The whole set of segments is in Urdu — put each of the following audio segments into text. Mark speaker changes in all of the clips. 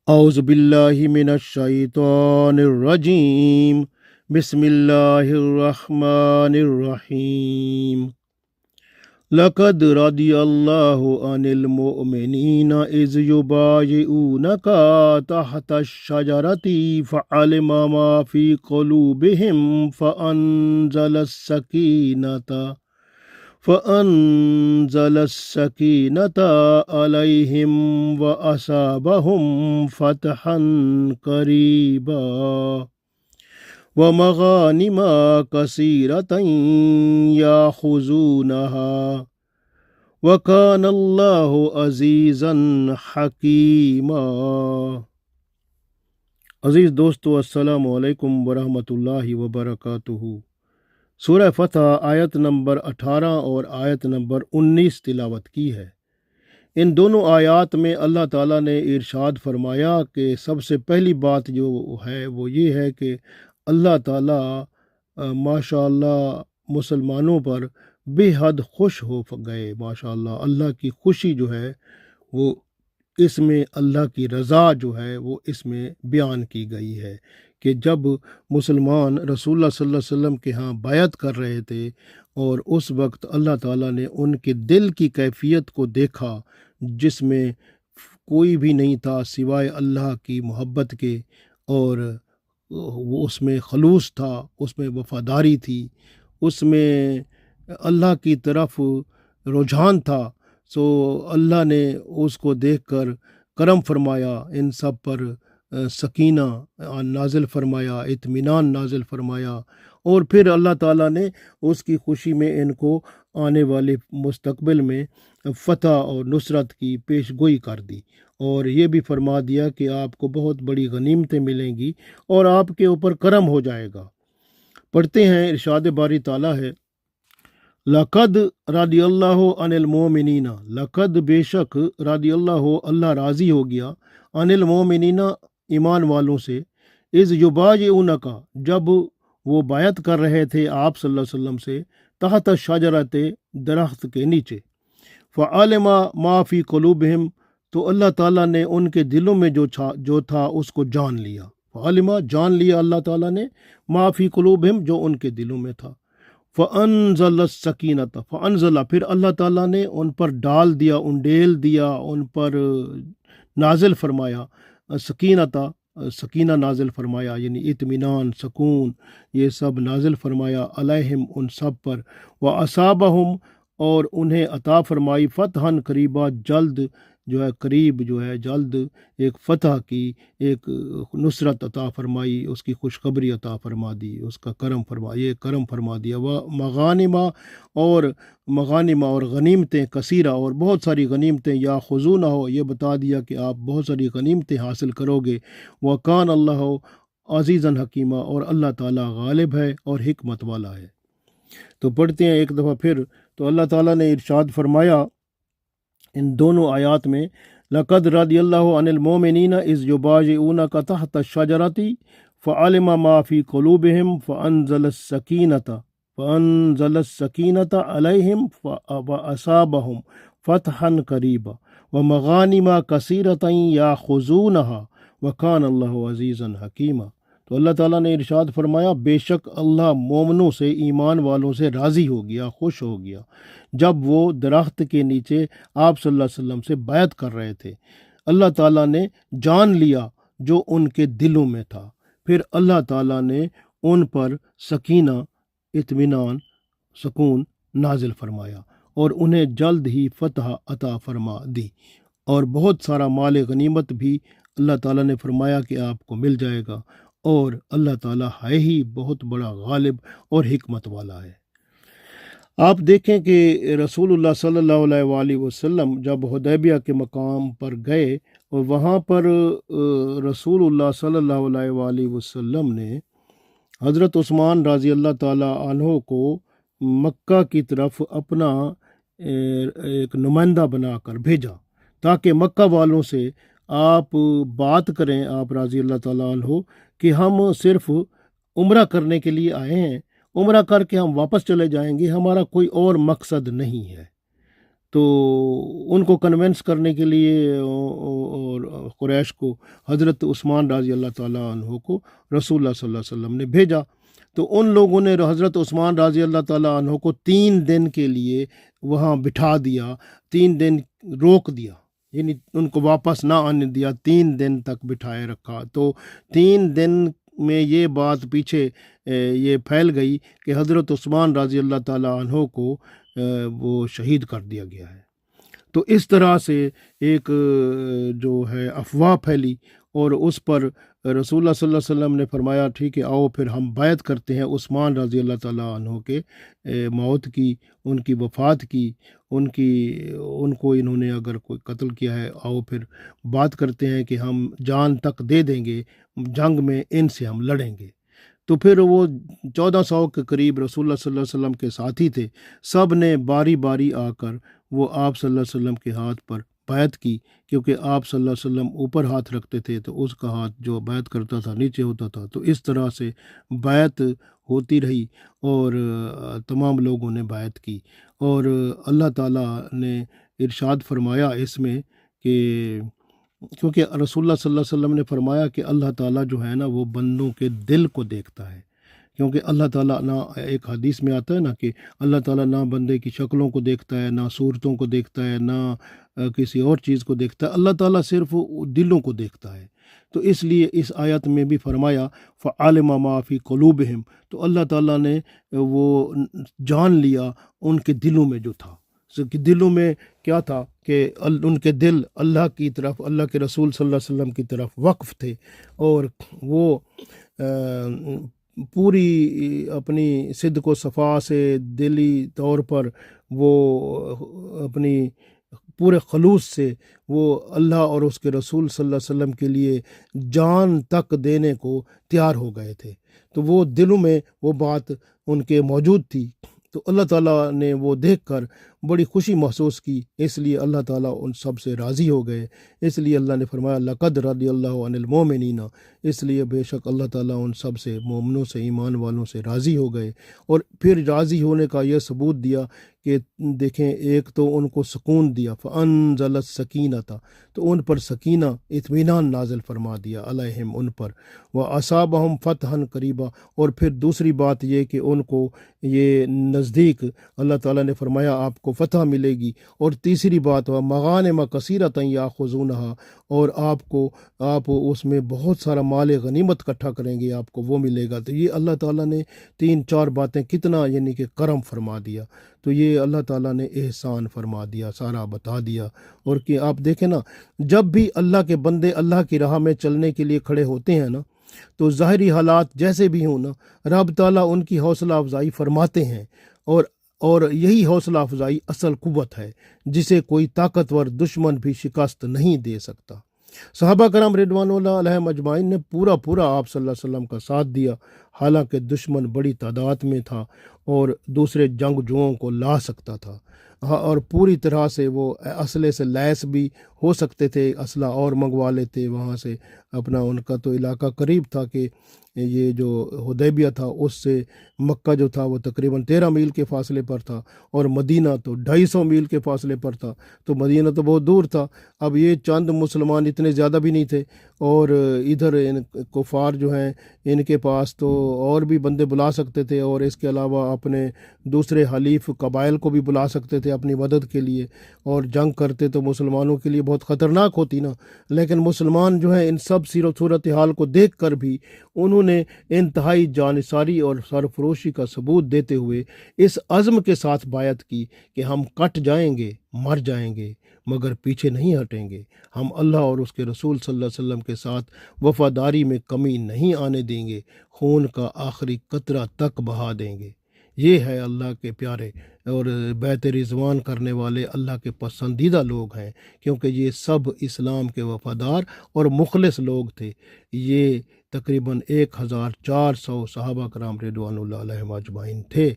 Speaker 1: اعوذ باللہ من الشیطان الرجیم، بسم اللہ الرحمن الرحیم۔ لقد رضی اللہ عن المؤمنین اذ یبایعونک تحت الشجرۃ فعلم ما فی قلوبہم فأنزل السكينة عليهم وأصابهم فتحا قريبا ومغانم كثيرة يأخذونها وكان الله عزيزا حكيما۔ عزیز دوستو، السلام علیکم ورحمۃ اللہ وبرکاتہ۔ سورہ فتح آیت نمبر 18 اور آیت نمبر 19 تلاوت کی ہے۔ ان دونوں آیات میں اللہ تعالیٰ نے ارشاد فرمایا کہ سب سے پہلی بات جو ہے وہ یہ ہے کہ اللہ تعالیٰ ماشاء اللہ مسلمانوں پر بے حد خوش ہو گئے۔ ماشاء اللہ، اللہ کی خوشی جو ہے وہ اس میں، اللہ کی رضا جو ہے وہ اس میں بیان کی گئی ہے کہ جب مسلمان رسول اللہ صلی اللہ علیہ وسلم کے ہاں بیعت کر رہے تھے اور اس وقت اللہ تعالیٰ نے ان کے دل کی کیفیت کو دیکھا جس میں کوئی بھی نہیں تھا سوائے اللہ کی محبت کے، اور وہ اس میں خلوص تھا، اس میں وفاداری تھی، اس میں اللہ کی طرف رجحان تھا۔ سو اللہ نے اس کو دیکھ کر کرم فرمایا، ان سب پر سکینہ نازل فرمایا، اطمینان نازل فرمایا، اور پھر اللہ تعالیٰ نے اس کی خوشی میں ان کو آنے والے مستقبل میں فتح اور نصرت کی پیش گوئی کر دی، اور یہ بھی فرما دیا کہ آپ کو بہت بڑی غنیمتیں ملیں گی اور آپ کے اوپر کرم ہو جائے گا۔ پڑھتے ہیں، ارشاد باری تعالیٰ ہے، لقد رضی اللہ عن المؤمنین، لقد بے شک، رضی اللہ راضی ہو گیا، عن المؤمنین ایمان والوں سے، اذ یبایعونک جب وہ بیعت کر رہے تھے آپ صلی اللہ علیہ وسلم سے، تحت الشجرۃ درخت کے نیچے، فعلم ما فی قلوبہم تو اللہ تعالیٰ نے ان کے دلوں میں جو تھا اس کو جان لیا، فعلم جان لیا اللہ تعالیٰ نے، ما فی قلوبہم جو ان کے دلوں میں تھا، فانزل السکینۃ فانزل پھر اللہ تعالیٰ نے ان پر ڈال دیا، انڈیل دیا، ان پر نازل فرمایا، سکینہ نازل فرمایا، یعنی اطمینان، سکون، یہ سب نازل فرمایا، علیہم ان سب پر، واصابہم اور انہیں عطا فرمائی، فتحً قریبا جلد جو ہے، قریب جو ہے جلد ایک فتح کی، ایک نصرت عطا فرمائی، اس کی خوشخبری عطا فرما دی، اس کا کرم فرما دیا، وہ مغانمہ اور غنیمتیں کثیرہ اور بہت ساری غنیمتیں، یا خزونہ ہو یہ بتا دیا کہ آپ بہت ساری غنیمتیں حاصل کرو گے، وکان اللہ عزیزاً حکیمہ اور اللہ تعالیٰ غالب ہے اور حکمت والا ہے۔ تو پڑھتے ہیں ایک دفعہ پھر، تو اللہ تعالیٰ نے ارشاد فرمایا ان دونوں آیات میں، لقد رضی اللہ عن المؤمنین اذ یبایعونک تحت الشجرۃ فعلم ما فی قلوبہم فانزل السکینۃ علیہم واصابہم فتحا قریبا ومغانم کثیرۃ یاخذونہا وکان اللہ عزیزا حکیما۔ تو اللہ تعالیٰ نے ارشاد فرمایا، بے شک اللہ مومنوں سے، ایمان والوں سے راضی ہو گیا، خوش ہو گیا، جب وہ درخت کے نیچے آپ صلی اللہ علیہ وسلم سے بیعت کر رہے تھے۔ اللہ تعالیٰ نے جان لیا جو ان کے دلوں میں تھا، پھر اللہ تعالیٰ نے ان پر سکینہ، اطمینان، سکون نازل فرمایا اور انہیں جلد ہی فتح عطا فرما دی، اور بہت سارا مال غنیمت بھی اللہ تعالیٰ نے فرمایا کہ آپ کو مل جائے گا، اور اللہ تعالیٰ ہے ہی بہت بڑا غالب اور حکمت والا ہے۔ آپ دیکھیں کہ رسول اللہ صلی اللہ علیہ وآلہ وسلم جب حدیبیہ کے مقام پر گئے، اور وہاں پر رسول اللہ صلی اللہ علیہ وآلہ وسلم نے حضرت عثمان رضی اللہ تعالیٰ عنہ کو مکہ کی طرف اپنا ایک نمائندہ بنا کر بھیجا، تاکہ مکہ والوں سے آپ بات کریں، آپ رضی اللہ تعالیٰ عنہ، کہ ہم صرف عمرہ کرنے کے لیے آئے ہیں، عمرہ کر کے ہم واپس چلے جائیں گے، ہمارا کوئی اور مقصد نہیں ہے۔ تو ان کو کنونس کرنے کے لیے اور قریش کو حضرت عثمان رضی اللہ تعالیٰ عنہ کو رسول اللہ صلی اللہ علیہ وسلم نے بھیجا۔ تو ان لوگوں نے حضرت عثمان رضی اللہ تعالیٰ عنہ کو 3 دن کے لیے وہاں بٹھا دیا، 3 دن روک دیا، یعنی ان کو واپس نہ آنے دیا، 3 دن تک بٹھائے رکھا۔ تو 3 دن میں یہ بات پیچھے یہ پھیل گئی کہ حضرت عثمان رضی اللہ تعالیٰ عنہ کو وہ شہید کر دیا گیا ہے۔ تو اس طرح سے ایک جو ہے افواہ پھیلی، اور اس پر رسول اللہ صلی اللہ علیہ وسلم نے فرمایا ٹھیک ہے آؤ پھر ہم بیعت کرتے ہیں عثمان رضی اللہ تعالیٰ عنہ کے موت کی، ان کی وفات کی، ان کو انہوں نے اگر کوئی قتل کیا ہے، آؤ پھر بات کرتے ہیں کہ ہم جان تک دے دیں گے، جنگ میں ان سے ہم لڑیں گے۔ تو پھر وہ 1400 کے قریب رسول اللہ صلی اللہ علیہ وسلم کے ساتھی تھے، سب نے باری باری آ کر وہ آپ صلی اللہ علیہ وسلم کے ہاتھ پر بیعت کی، کیونکہ آپ صلی اللہ علیہ وسلم اوپر ہاتھ رکھتے تھے تو اس کا ہاتھ جو بیعت کرتا تھا نیچے ہوتا تھا۔ تو اس طرح سے بیعت ہوتی رہی اور تمام لوگوں نے بیعت کی، اور اللہ تعالیٰ نے ارشاد فرمایا اس میں کہ کیونکہ رسول اللہ صلی اللہ علیہ وسلم نے فرمایا کہ اللہ تعالیٰ جو ہے نا وہ بندوں کے دل کو دیکھتا ہے، کیونکہ اللہ تعالیٰ نہ، ایک حدیث میں آتا ہے نا کہ اللہ تعالیٰ نہ بندے کی شکلوں کو دیکھتا ہے، نہ صورتوں کو دیکھتا ہے، نہ کسی اور چیز کو دیکھتا ہے، اللہ تعالیٰ صرف دلوں کو دیکھتا ہے۔ تو اس لیے اس آیت میں بھی فرمایا فَعَلِمَ مَا فِي قُلُوبِهِمْ، تو اللہ تعالیٰ نے وہ جان لیا ان کے دلوں میں جو تھا، کہ دلوں میں کیا تھا کہ ان کے دل اللہ کی طرف، اللہ کے رسول صلی اللہ علیہ وسلم کی طرف وقف تھے، اور وہ پوری اپنی صدق و صفا سے دلی طور پر وہ اپنی پورے خلوص سے وہ اللہ اور اس کے رسول صلی اللہ علیہ وسلم کے لیے جان تک دینے کو تیار ہو گئے تھے۔ تو وہ دلوں میں وہ بات ان کے موجود تھی، تو اللہ تعالیٰ نے وہ دیکھ کر بڑی خوشی محسوس کی، اس لیے اللہ تعالیٰ ان سب سے راضی ہو گئے۔ اس لیے اللہ نے فرمایا لقد رضی اللہ عن المؤمنین، اس لیے بے شک اللہ تعالیٰ ان سب سے، مومنوں سے، ایمان والوں سے راضی ہو گئے۔ اور پھر راضی ہونے کا یہ ثبوت دیا کہ دیکھیں ایک تو ان کو سکون دیا، فَأَنزَلَ السَّكِينَةَ، تو ان پر سکینہ، اطمینان نازل فرما دیا، علیہم، ان پر، وَأَصَابَهُمْ فَتْحًا قَرِيبًا، اور پھر دوسری بات یہ کہ ان کو یہ نزدیک اللہ تعالیٰ نے فرمایا آپ کو فتح ملے گی، اور تیسری بات وَمَغَانِمَ كَثِيرَةً يَأْخُذُونَهَا، اور آپ اس میں بہت سارا مال غنیمت اکٹھا کریں گے، آپ کو وہ ملے گا۔ تو یہ اللہ تعالیٰ نے 3-4 باتیں کتنا یعنی کہ کرم فرما دیا، تو یہ اللہ تعالیٰ نے احسان فرما دیا، سارا بتا دیا۔ اور کہ آپ دیکھیں نا، جب بھی اللہ کے بندے اللہ کی راہ میں چلنے کے لیے کھڑے ہوتے ہیں نا، تو ظاہری حالات جیسے بھی ہوں نا، رب تعالیٰ ان کی حوصلہ افزائی فرماتے ہیں، اور یہی حوصلہ افزائی اصل قوت ہے جسے کوئی طاقتور دشمن بھی شکست نہیں دے سکتا۔ صحابہ کرام رضوان اللہ علیہم اجمعین نے پورا آپ صلی اللہ علیہ وسلم کا ساتھ دیا، حالانکہ دشمن بڑی تعداد میں تھا اور دوسرے جنگجوؤں کو لا سکتا تھا، اور پوری طرح سے وہ اسلحے سے لیس بھی ہو سکتے تھے، اسلحہ اور منگوا لیتے وہاں سے اپنا، ان کا تو علاقہ قریب تھا کہ یہ جو حدیبیہ تھا اس سے مکہ جو تھا وہ تقریباً 13 میل کے فاصلے پر تھا، اور مدینہ تو 250 میل کے فاصلے پر تھا، تو مدینہ تو بہت دور تھا۔ اب یہ چند مسلمان اتنے زیادہ بھی نہیں تھے، اور ادھر ان کفار جو ہیں ان کے پاس تو اور بھی بندے بلا سکتے تھے، اور اس کے علاوہ اپنے دوسرے حلیف قبائل کو بھی بلا سکتے تھے اپنی مدد کے لیے، اور جنگ کرتے تو مسلمانوں کے لیے بہت خطرناک ہوتی نا۔ لیکن مسلمان جو ہیں ان سب صورتحال کو دیکھ کر بھی انہوں نے انتہائی جانثاری اور سرفروشی کا ثبوت دیتے ہوئے اس عزم کے ساتھ بیعت کی کہ ہم کٹ جائیں گے، مر جائیں گے، مگر پیچھے نہیں ہٹیں گے، ہم اللہ اور اس کے رسول صلی اللہ علیہ وسلم کے ساتھ وفاداری میں کمی نہیں آنے دیں گے، خون کا آخری قطرہ تک بہا دیں گے۔ یہ ہے اللہ کے پیارے اور بیعت رضوان کرنے والے اللہ کے پسندیدہ لوگ ہیں، کیونکہ یہ سب اسلام کے وفادار اور مخلص لوگ تھے۔ یہ تقریباً 1400 صحابہ کرام رضوان اللہ علیہم اجمعین تھے۔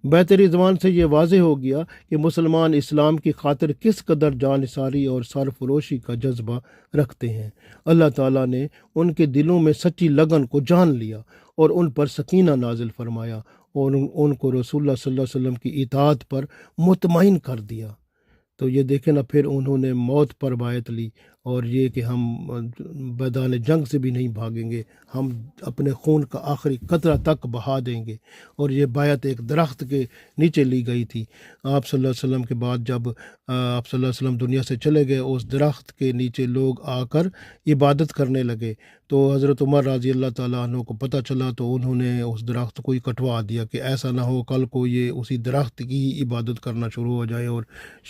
Speaker 1: بیعت رضوان سے یہ واضح ہو گیا کہ مسلمان اسلام کی خاطر کس قدر جانثاری اور سرفروشی کا جذبہ رکھتے ہیں۔ اللہ تعالیٰ نے ان کے دلوں میں سچی لگن کو جان لیا اور ان پر سکینہ نازل فرمایا، اور ان کو رسول اللہ صلی اللہ علیہ وسلم کی اطاعت پر مطمئن کر دیا۔ تو یہ دیکھیں نا، پھر انہوں نے موت پر بیعت لی، اور یہ کہ ہم میدان جنگ سے بھی نہیں بھاگیں گے، ہم اپنے خون کا آخری قطرہ تک بہا دیں گے۔ اور یہ بیعت ایک درخت کے نیچے لی گئی تھی۔ آپ صلی اللہ علیہ وسلم کے بعد جب آپ صلی اللہ علیہ وسلم دنیا سے چلے گئے، اس درخت کے نیچے لوگ آ کر عبادت کرنے لگے، تو حضرت عمر رضی اللہ تعالیٰ عنہ کو پتہ چلا، تو انہوں نے اس درخت کو ہی کٹوا دیا کہ ایسا نہ ہو کل کو یہ اسی درخت کی ہی عبادت کرنا شروع ہو جائے اور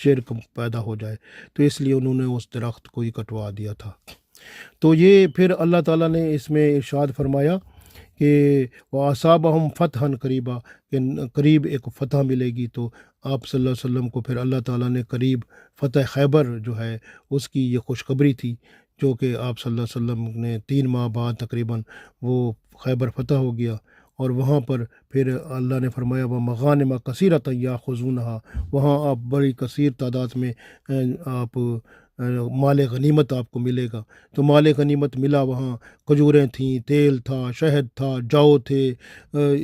Speaker 1: شرک پیدا ہو جائے، تو اس لیے انہوں نے اس درخت کو ہی کٹوا دیا تھا۔ تو یہ پھر اللہ تعالیٰ نے اس میں ارشاد فرمایا کہ وَأَصَابَهُمْ فَتْحًا قَرِيبًا، کہ قریب ایک فتح ملے گی۔ تو آپ صلی اللہ علیہ وسلم کو پھر اللہ تعالیٰ نے قریب فتح خیبر جو ہے اس کی یہ خوشخبری تھی، جو کہ آپ صلی اللہ علیہ وسلم نے 3 ماہ بعد تقریباً وہ خیبر فتح ہو گیا، اور وہاں پر پھر اللہ نے فرمایا وَمَغَانِمَ كَثِيرَةً يَأْخُذُونَهَا، وہاں آپ بڑی کثیر تعداد میں آپ مال غنیمت آپ کو ملے گا۔ تو مال غنیمت ملا، وہاں کھجوریں تھیں، تیل تھا، شہد تھا، جو تھے،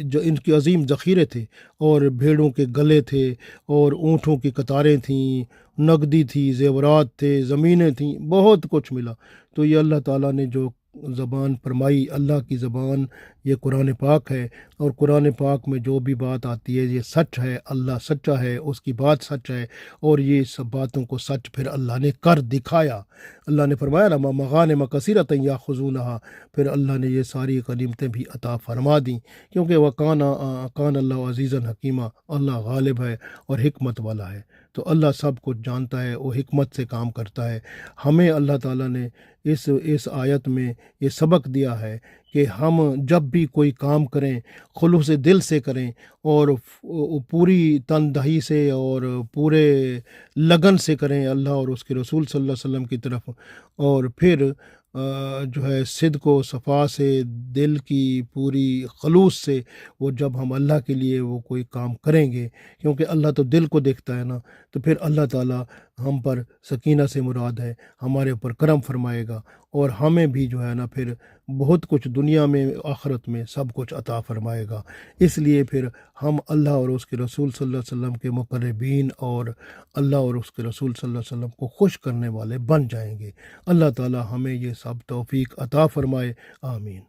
Speaker 1: جو ان کے عظیم ذخیرے تھے، اور بھیڑوں کے گلے تھے، اور اونٹوں کی قطاریں تھیں، نقدی تھی، زیورات تھے، زمینیں تھیں، بہت کچھ ملا۔ تو یہ اللہ تعالیٰ نے جو زبان فرمائی، اللہ کی زبان یہ قرآن پاک ہے، اور قرآن پاک میں جو بھی بات آتی ہے یہ سچ ہے، اللہ سچا ہے، اس کی بات سچ ہے، اور یہ سب باتوں کو سچ پھر اللہ نے کر دکھایا۔ اللہ نے فرمایا نا مغانم کثیرۃ یاخذونها، پھر اللہ نے یہ ساری غنیمتیں بھی عطا فرما دیں، کیونکہ کان اللہ عزیزا حکیمہ، اللہ غالب ہے اور حکمت والا ہے۔ تو اللہ سب کچھ جانتا ہے، وہ حکمت سے کام کرتا ہے۔ ہمیں اللہ تعالیٰ نے اس آیت میں یہ سبق دیا ہے کہ ہم جب بھی کوئی کام کریں خلوص دل سے کریں، اور پوری تندہی سے اور پورے لگن سے کریں اللہ اور اس کے رسول صلی اللہ علیہ وسلم کی طرف، اور پھر جو ہے صدق و صفا سے، دل کی پوری خلوص سے، وہ جب ہم اللہ کے لیے وہ کوئی کام کریں گے، کیونکہ اللہ تو دل کو دیکھتا ہے نا، تو پھر اللہ تعالیٰ ہم پر سکینہ سے مراد ہے، ہمارے اوپر کرم فرمائے گا، اور ہمیں بھی جو ہے نا پھر بہت کچھ دنیا میں آخرت میں سب کچھ عطا فرمائے گا۔ اس لیے پھر ہم اللہ اور اس کے رسول صلی اللہ علیہ وسلم کے مقربین، اور اللہ اور اس کے رسول صلی اللہ علیہ وسلم کو خوش کرنے والے بن جائیں گے۔ اللہ تعالیٰ ہمیں یہ سب توفیق عطا فرمائے، آمین۔